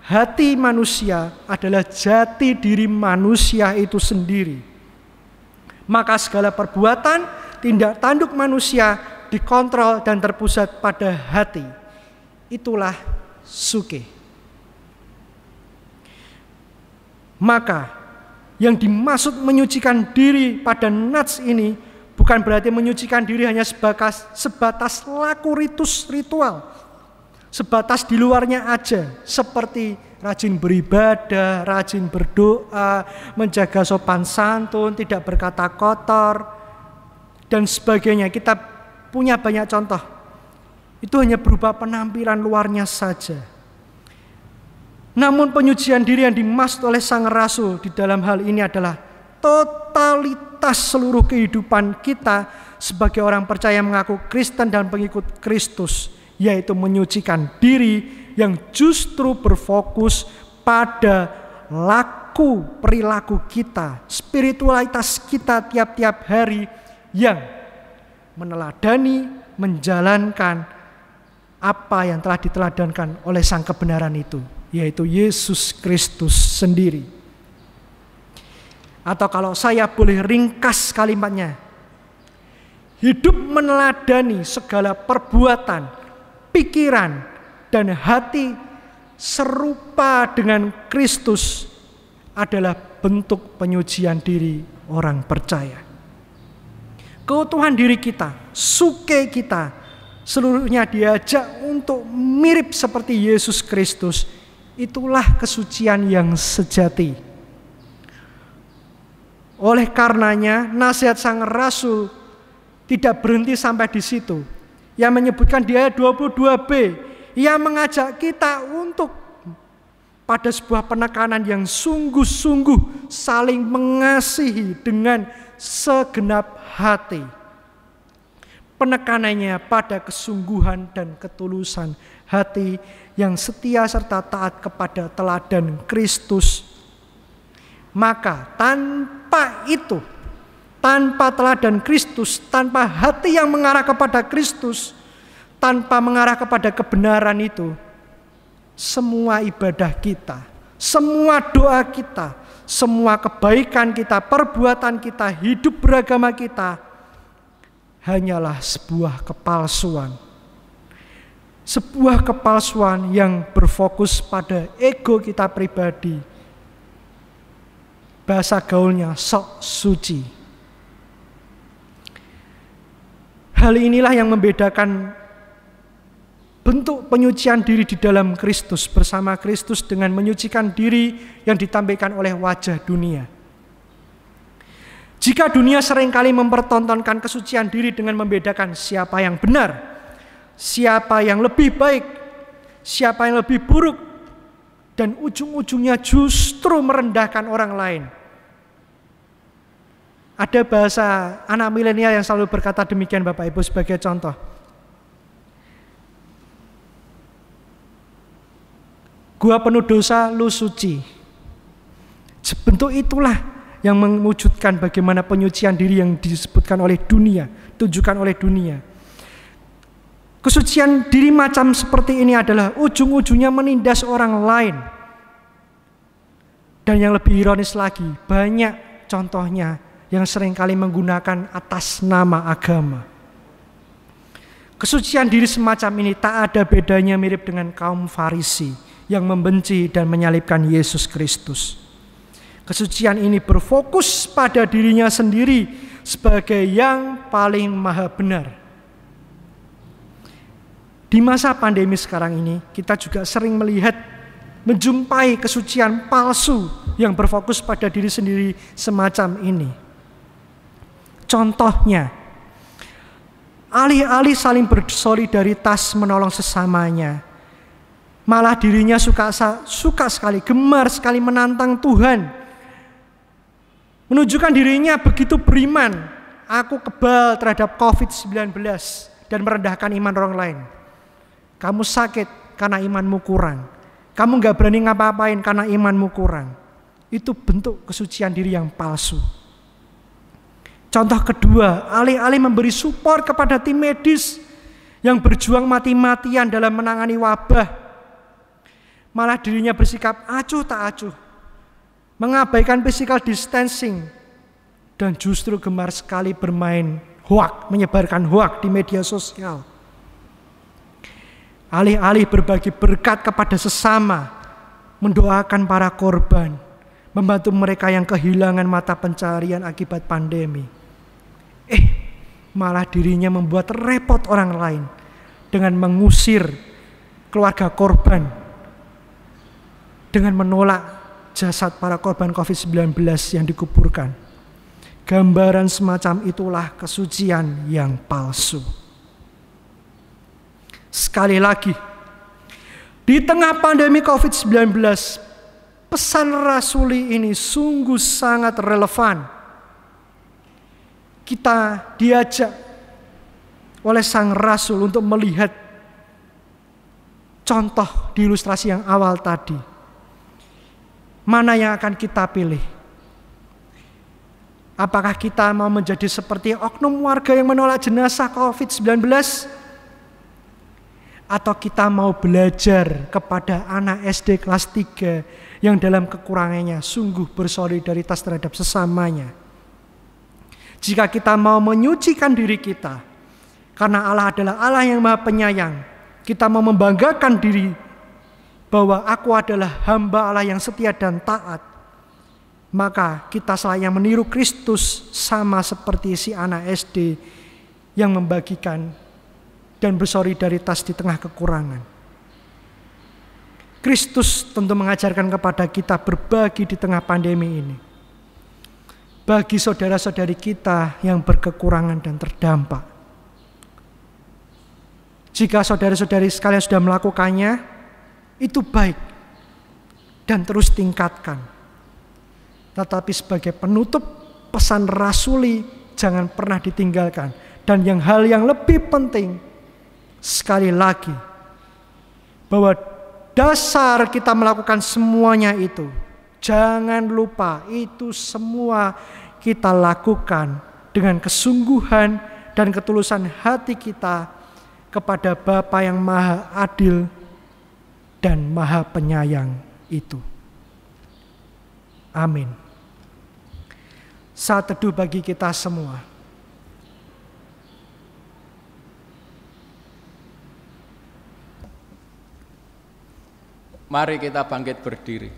hati manusia adalah jati diri manusia itu sendiri. Maka segala perbuatan, tindak tanduk manusia dikontrol dan terpusat pada hati. Itulah suke. Maka yang dimaksud menyucikan diri pada nats ini bukan berarti menyucikan diri hanya sebatas laku ritual, sebatas di luarnya aja, seperti rajin beribadah, rajin berdoa, menjaga sopan santun, tidak berkata kotor, dan sebagainya. Kita punya banyak contoh. Itu hanya berupa penampilan luarnya saja. Namun penyucian diri yang dimaksud oleh Sang Rasul di dalam hal ini adalah totalitas seluruh kehidupan kita sebagai orang percaya mengaku Kristen dan pengikut Kristus, yaitu menyucikan diri yang justru berfokus pada perilaku kita, spiritualitas kita tiap-tiap hari yang meneladani, menjalankan apa yang telah diteladankan oleh Sang kebenaran itu, yaitu Yesus Kristus sendiri. Atau kalau saya boleh ringkas kalimatnya, hidup meneladani segala perbuatan, pikiran, dan hati serupa dengan Kristus adalah bentuk penyucian diri orang percaya. Keutuhan diri kita, suke kita, seluruhnya diajak untuk mirip seperti Yesus Kristus. Itulah kesucian yang sejati. Oleh karenanya, nasihat Sang Rasul tidak berhenti sampai di situ. Yang menyebutkan di ayat 22b, ia mengajak kita untuk pada sebuah penekanan yang sungguh-sungguh saling mengasihi dengan segenap hati. Penekanannya pada kesungguhan dan ketulusan hati yang setia serta taat kepada teladan Kristus. Maka tanpa itu, tanpa teladan Kristus, tanpa hati yang mengarah kepada Kristus, tanpa mengarah kepada kebenaran itu, semua ibadah kita, semua doa kita, semua kebaikan kita, perbuatan kita, hidup beragama kita hanyalah sebuah kepalsuan. Sebuah kepalsuan yang berfokus pada ego kita pribadi. Bahasa gaulnya sok suci. Hal inilah yang membedakan bentuk penyucian diri di dalam Kristus bersama Kristus dengan menyucikan diri yang ditampilkan oleh wajah dunia. Jika dunia seringkali mempertontonkan kesucian diri dengan membedakan siapa yang benar, siapa yang lebih baik, siapa yang lebih buruk, dan ujung-ujungnya justru merendahkan orang lain. Ada bahasa anak milenial yang selalu berkata demikian, Bapak Ibu, sebagai contoh. Gua penuh dosa, lu suci. Bentuk itulah yang mewujudkan bagaimana penyucian diri yang disebutkan oleh dunia, tunjukkan oleh dunia. Kesucian diri macam seperti ini adalah ujung-ujungnya menindas orang lain. Dan yang lebih ironis lagi, banyak contohnya yang seringkali menggunakan atas nama agama. Kesucian diri semacam ini tak ada bedanya mirip dengan kaum Farisi yang membenci dan menyalibkan Yesus Kristus. Kesucian ini berfokus pada dirinya sendiri sebagai yang paling maha benar. Di masa pandemi sekarang ini, kita juga sering menjumpai kesucian palsu yang berfokus pada diri sendiri semacam ini. Contohnya, alih-alih saling bersolidaritas menolong sesamanya, malah dirinya suka sekali, gemar sekali menantang Tuhan. Menunjukkan dirinya begitu beriman. Aku kebal terhadap COVID-19 dan merendahkan iman orang lain. Kamu sakit karena imanmu kurang. Kamu gak berani ngapa-ngapain karena imanmu kurang. Itu bentuk kesucian diri yang palsu. Contoh kedua, alih-alih memberi support kepada tim medis yang berjuang mati-matian dalam menangani wabah, malah dirinya bersikap acuh tak acuh, mengabaikan physical distancing, dan justru gemar sekali bermain hoak, menyebarkan hoak di media sosial. Alih-alih berbagi berkat kepada sesama, mendoakan para korban, membantu mereka yang kehilangan mata pencarian akibat pandemi, malah dirinya membuat repot orang lain dengan mengusir keluarga korban, dengan menolak jasad para korban COVID-19 yang dikuburkan. Gambaran semacam itulah kesucian yang palsu. Sekali lagi, di tengah pandemi COVID-19, pesan rasuli ini sungguh sangat relevan. Kita diajak oleh sang rasul untuk melihat contoh di ilustrasi yang awal tadi. Mana yang akan kita pilih? Apakah kita mau menjadi seperti oknum warga yang menolak jenazah COVID-19? Atau kita mau belajar kepada anak SD kelas 3 yang dalam kekurangannya sungguh bersolidaritas terhadap sesamanya? Jika kita mau menyucikan diri kita, karena Allah adalah Allah yang Maha Penyayang, kita mau membanggakan diri bahwa aku adalah hamba Allah yang setia dan taat, maka kita selayaknya meniru Kristus sama seperti si anak SD yang membagikan dan bersolidaritas di tengah kekurangan. Kristus tentu mengajarkan kepada kita berbagi di tengah pandemi ini, bagi saudara-saudari kita yang berkekurangan dan terdampak. Jika saudara-saudari sekalian sudah melakukannya, itu baik dan terus tingkatkan. Tetapi sebagai penutup, pesan rasuli jangan pernah ditinggalkan. Dan hal yang lebih penting, sekali lagi, bahwa dasar kita melakukan semuanya itu, jangan lupa itu semua kita lakukan dengan kesungguhan dan ketulusan hati kita kepada Bapa yang Maha Adil dan Maha Penyayang itu. Amin. Saat teduh bagi kita semua. Mari kita bangkit berdiri.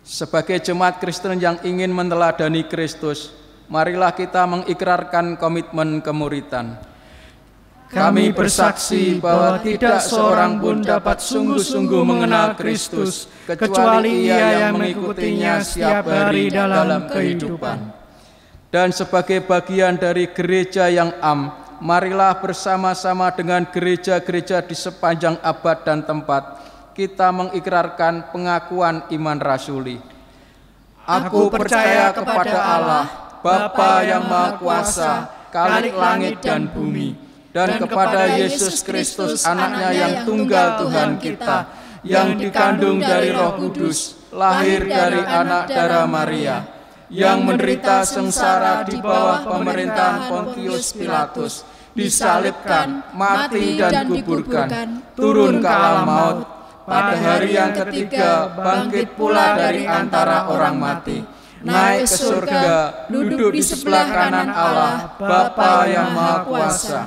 Sebagai jemaat Kristen yang ingin meneladani Kristus, marilah kita mengikrarkan komitmen kemuridan. Kami bersaksi bahwa tidak seorang pun dapat sungguh-sungguh mengenal Kristus kecuali ia yang mengikutinya setiap hari dalam kehidupan. Dan sebagai bagian dari gereja yang marilah bersama-sama dengan gereja-gereja di sepanjang abad dan tempat kita mengikrarkan pengakuan iman rasuli. Aku percaya kepada Allah, Bapa yang Maha Kuasa, Khalik langit dan bumi, dan kepada Yesus Kristus, Anaknya yang tunggal Tuhan kita, yang dikandung dari Roh Kudus, lahir dari anak darah Maria, yang menderita sengsara di bawah pemerintahan Pontius Pilatus, disalibkan, mati dan dikuburkan, turun ke alam maut, pada hari yang ketiga bangkit pula dari antara orang mati, naik ke surga, duduk di sebelah kanan Allah, Bapa yang Maha Kuasa.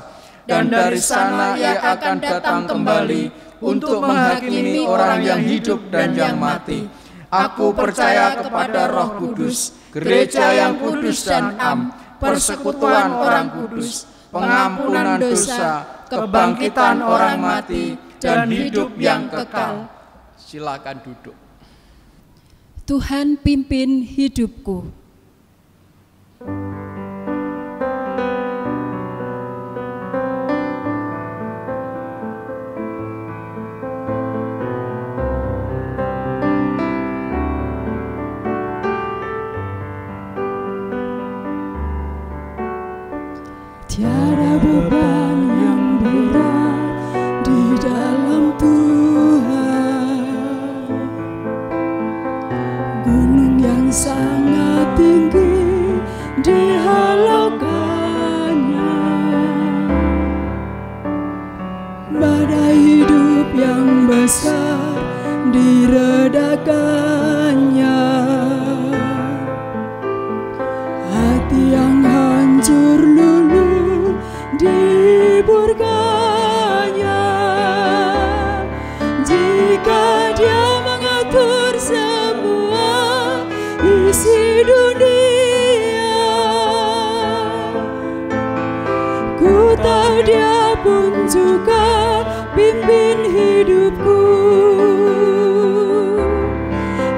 Dan dari sana ia akan datang kembali untuk menghakimi orang yang hidup dan yang mati. Aku percaya kepada Roh Kudus, gereja yang kudus dan persekutuan orang kudus, pengampunan dosa, kebangkitan orang mati, dan hidup yang kekal. Silakan duduk. Tuhan pimpin hidupku. Tiada beban yang berat di dalam Tuhan. gunung yang sangat tinggi dihalaukannya, badai hidup yang besar diredakannya, hati yang hancur luluh diburkanya. Jika Dia mengatur semua isi dunia, ku tahu Dia pun juga pimpin hidupku.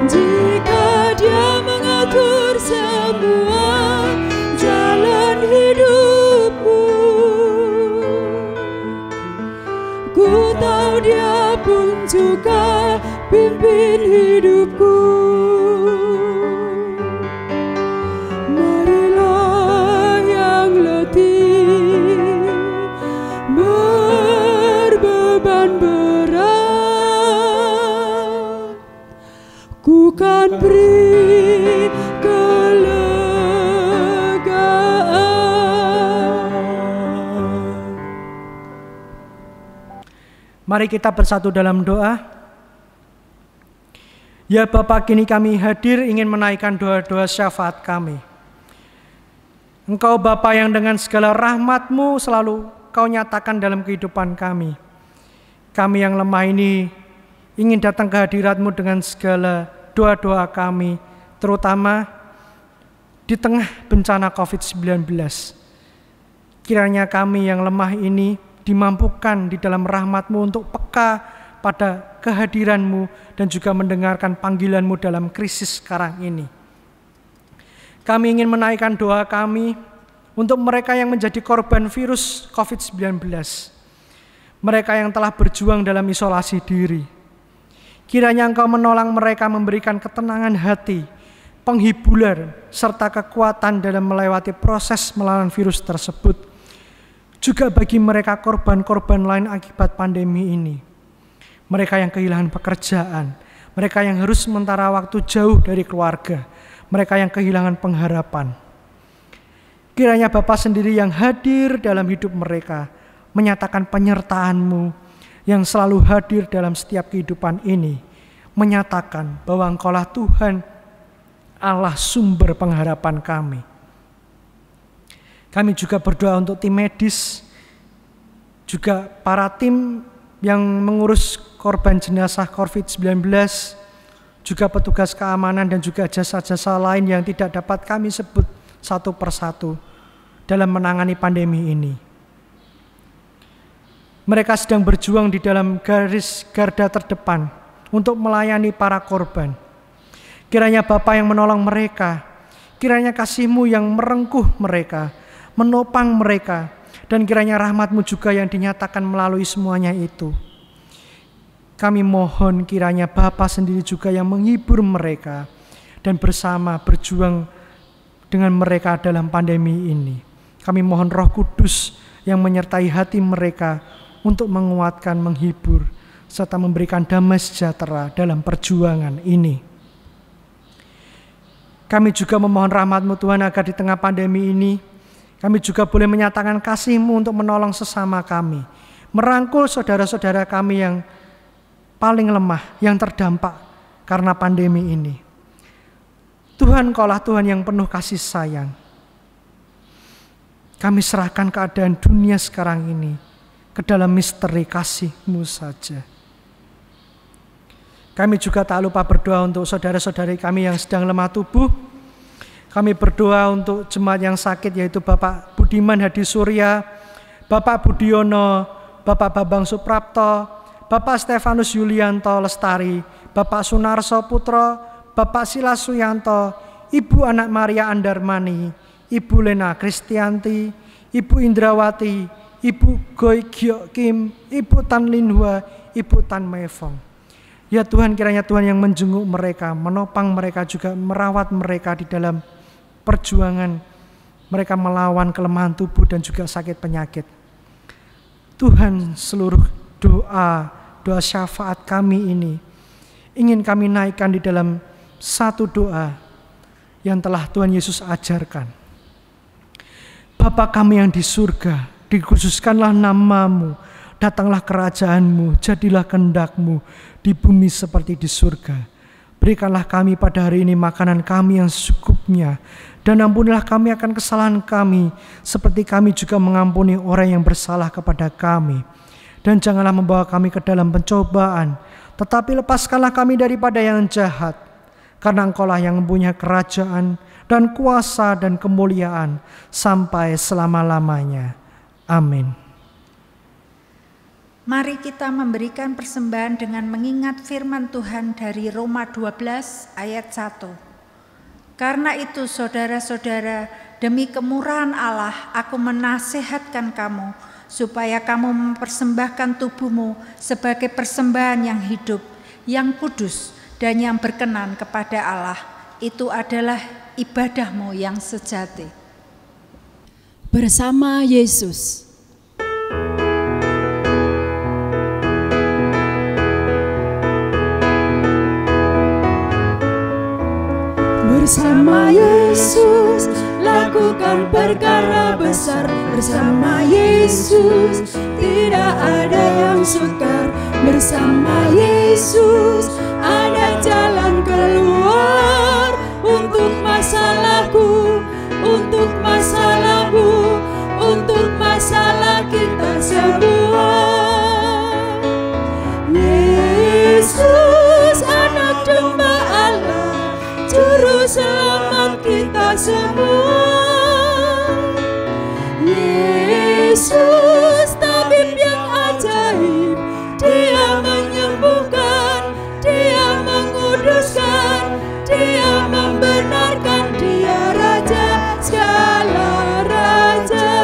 Jika Dia mengatur semua jalan hidupku, ku tahu Dia pun juga pimpin hidupku. Marilah yang letih, berbeban berat, ku kan beri kelegaan. Mari kita bersatu dalam doa. Ya Bapa, kini kami hadir ingin menaikkan doa-doa syafaat kami. Engkau Bapa yang dengan segala rahmat-Mu selalu Kau nyatakan dalam kehidupan kami. Kami yang lemah ini ingin datang ke hadirat-Mu dengan segala doa-doa kami, terutama di tengah bencana COVID-19. Kiranya kami yang lemah ini dimampukan di dalam rahmat-Mu untuk peka pada kehadiran-Mu dan juga mendengarkan panggilan-Mu dalam krisis sekarang ini. Kami ingin menaikkan doa kami untuk mereka yang menjadi korban virus COVID-19. Mereka yang telah berjuang dalam isolasi diri. Kiranya Engkau menolong mereka, memberikan ketenangan hati, penghiburan, serta kekuatan dalam melewati proses melawan virus tersebut. Juga bagi mereka korban-korban lain akibat pandemi ini. Mereka yang kehilangan pekerjaan, mereka yang harus sementara waktu jauh dari keluarga, mereka yang kehilangan pengharapan. Kiranya Bapa sendiri yang hadir dalam hidup mereka, menyatakan penyertaan-Mu yang selalu hadir dalam setiap kehidupan ini, menyatakan bahwa Engkaulah Tuhan, Allah sumber pengharapan kami. Kami juga berdoa untuk tim medis, juga para tim yang mengurus korban jenazah COVID-19, juga petugas keamanan dan juga jasa-jasa lain yang tidak dapat kami sebut satu persatu dalam menangani pandemi ini. Mereka sedang berjuang di dalam garis garda terdepan untuk melayani para korban. Kiranya Bapa yang menolong mereka, kiranya kasih-Mu yang merengkuh mereka, menopang mereka, dan kiranya rahmat-Mu juga yang dinyatakan melalui semuanya itu. Kami mohon kiranya Bapa sendiri juga yang menghibur mereka dan bersama berjuang dengan mereka dalam pandemi ini. Kami mohon Roh Kudus yang menyertai hati mereka untuk menguatkan, menghibur, serta memberikan damai sejahtera dalam perjuangan ini. Kami juga memohon rahmat-Mu Tuhan agar di tengah pandemi ini kami juga boleh menyatakan kasih-Mu untuk menolong sesama kami, merangkul saudara-saudara kami yang paling lemah, yang terdampak karena pandemi ini. Tuhan, Engkaulah Tuhan yang penuh kasih sayang. Kami serahkan keadaan dunia sekarang ini ke dalam misteri kasih-Mu saja. Kami juga tak lupa berdoa untuk saudara-saudari kami yang sedang lemah tubuh. Kami berdoa untuk jemaat yang sakit, yaitu Bapak Budiman Hadi Surya, Bapak Budiono, Bapak Bambang Suprapto, Bapak Stefanus Yulianto Lestari, Bapak Sunarso Putro, Bapak Silas Suyanto, Ibu Anak Maria Andarmani, Ibu Lena Kristianti, Ibu Indrawati, Ibu Goy Gyok Kim, Ibu Tan Linhua, Ibu Tan Mevong. Ya Tuhan, kiranya Tuhan yang menjenguk mereka, menopang mereka, juga merawat mereka di dalam perjuangan mereka melawan kelemahan tubuh dan juga sakit penyakit. Tuhan, seluruh doa syafaat kami ini ingin kami naikkan di dalam satu doa yang telah Tuhan Yesus ajarkan. Bapa kami yang di surga, dikuduskanlah namamu, datanglah kerajaanmu, jadilah kehendak-mu di bumi seperti di surga. Berikanlah kami pada hari ini makanan kami yang secukupnya, dan ampunilah kami akan kesalahan kami, seperti kami juga mengampuni orang yang bersalah kepada kami. Dan janganlah membawa kami ke dalam pencobaan, tetapi lepaskanlah kami daripada yang jahat. Karena Engkaulah yang mempunyai kerajaan dan kuasa dan kemuliaan sampai selama-lamanya. Amin. Mari kita memberikan persembahan dengan mengingat firman Tuhan dari Roma 12 ayat 1. Karena itu saudara-saudara, demi kemurahan Allah aku menasihatkan kamu, supaya kamu mempersembahkan tubuhmu sebagai persembahan yang hidup, yang kudus, dan yang berkenan kepada Allah. Itu adalah ibadahmu yang sejati. Bersama Yesus. Bersama Yesus lakukan perkara besar. Bersama Yesus tidak ada yang sukar. Bersama Yesus ada jalan keluar untuk masalahku, untuk masalahmu, untuk masalah kita semua. Yesus anak domba Allah, juru selamat kita semua. Yesus tabib yang ajaib, Dia menyembuhkan, Dia menguduskan, Dia membenarkan, Dia Raja segala raja.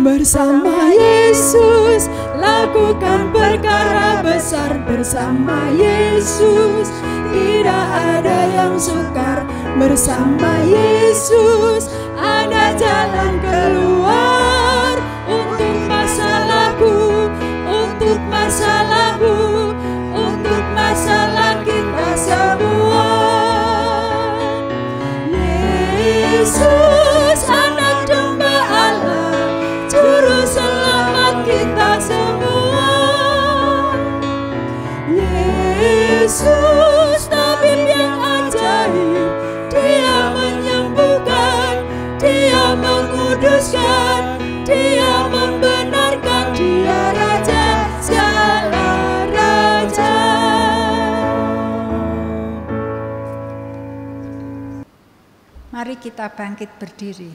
Bersama Yesus lakukan perkara besar. Bersama Yesus tidak ada yang sukar. Bersama Yesus ada jalan keluar untuk masalahku, untuk masalahmu, untuk masalah kita semua. Yesus anak domba Allah, juru selamat kita semua. Yesus tabib yang ajaib, Dia menyembuhkan, Dia menguduskan, Dia membenarkan, Dia Raja segala raja. Mari kita bangkit berdiri.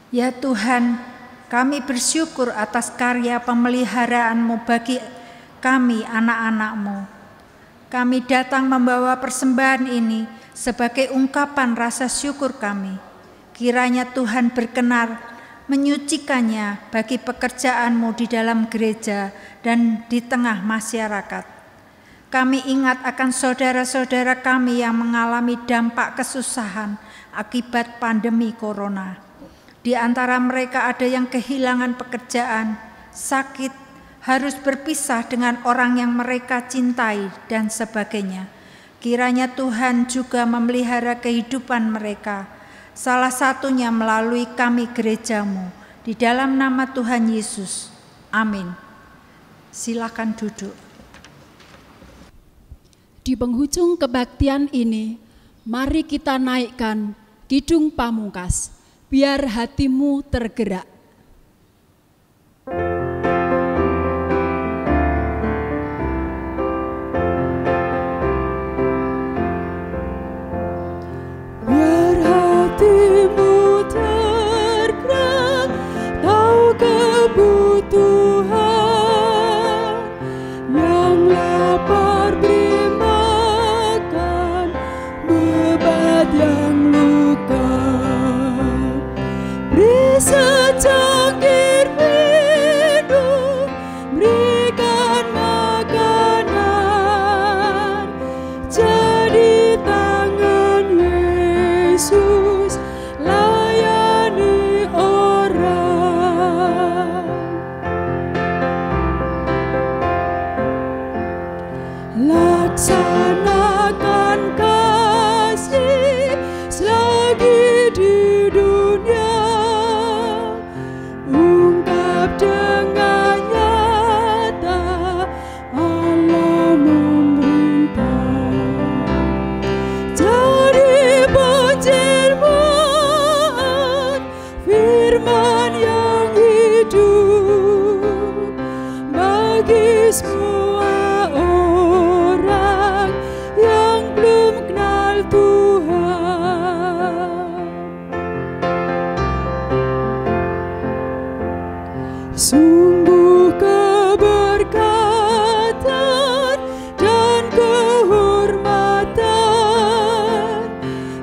Ya Tuhan, kami bersyukur atas karya pemeliharaanmu bagi kami anak-anak-mu. Kami datang membawa persembahan ini sebagai ungkapan rasa syukur kami. Kiranya Tuhan berkenan menyucikannya bagi pekerjaan-mu di dalam gereja dan di tengah masyarakat. Kami ingat akan saudara-saudara kami yang mengalami dampak kesusahan akibat pandemi corona. Di antara mereka ada yang kehilangan pekerjaan, sakit, harus berpisah dengan orang yang mereka cintai, dan sebagainya. Kiranya Tuhan juga memelihara kehidupan mereka, salah satunya melalui kami gerejamu, di dalam nama Tuhan Yesus. Amin. Silakan duduk. Di penghujung kebaktian ini, mari kita naikkan Kidung Pamungkas, biar hatimu tergerak. Biar hatimu tergerak, tahu kebutuhan. Yang lapar beri makan, bebat yang luka beri secangkir minum, berikan makanan. Jadi tangan Yesus layani orang. semua orang yang belum kenal Tuhan. Sungguh keberkatan dan kehormatan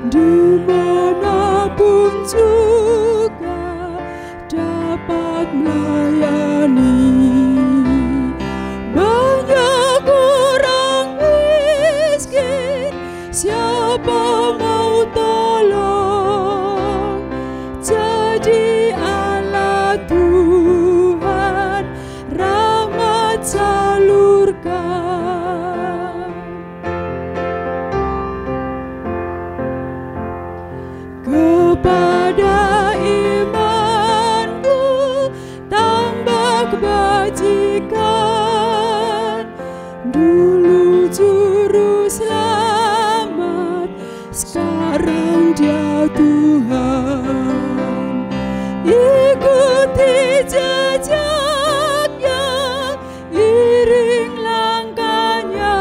dimanapun juga dapat melayani. Banyak orang miskin, siapa mau tolong? Jadi alat Tuhan, rahmat salurkan. Kepada imanmu tambah kebajikan. Dulu juru selamat, sekarang Dia Tuhan. Ikuti jejaknya, iring langkahnya.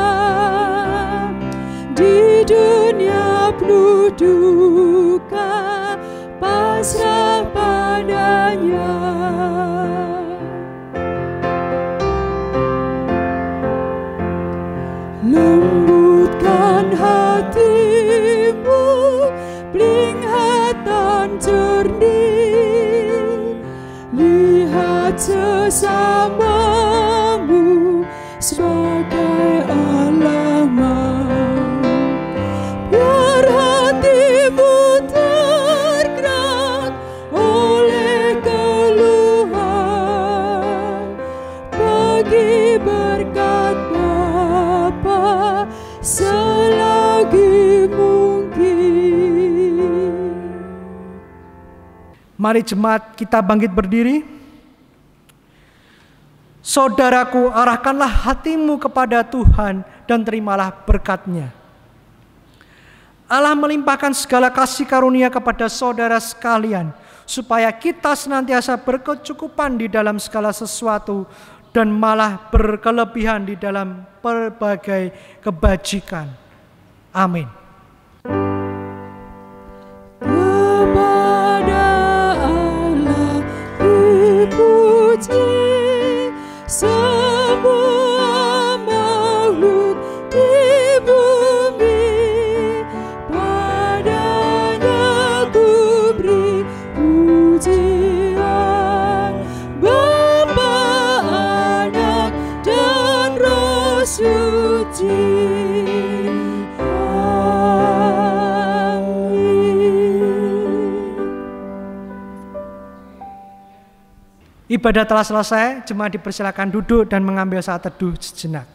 Di dunia penuh duka, pasrah padanya. Lembutkan hatimu, pelihatan jernih. Lihat sesamamu sebagai alamat. Biar hatimu tergerak oleh keluhan, bagi berkat Bapa selagi mungkin. Mari jemaat kita bangkit berdiri. Saudaraku, arahkanlah hatimu kepada Tuhan dan terimalah berkat-Nya. Allah melimpahkan segala kasih karunia kepada saudara sekalian, supaya kita senantiasa berkecukupan di dalam segala sesuatu dan malah berkelebihan di dalam berbagai kebajikan. Amin. Kepada Allah dipuji semua makhluk di bumi. Padanya ku beri pujian, Bapa, Anak, dan Roh Suci. Ibadah telah selesai, jemaat dipersilakan duduk dan mengambil saat teduh sejenak.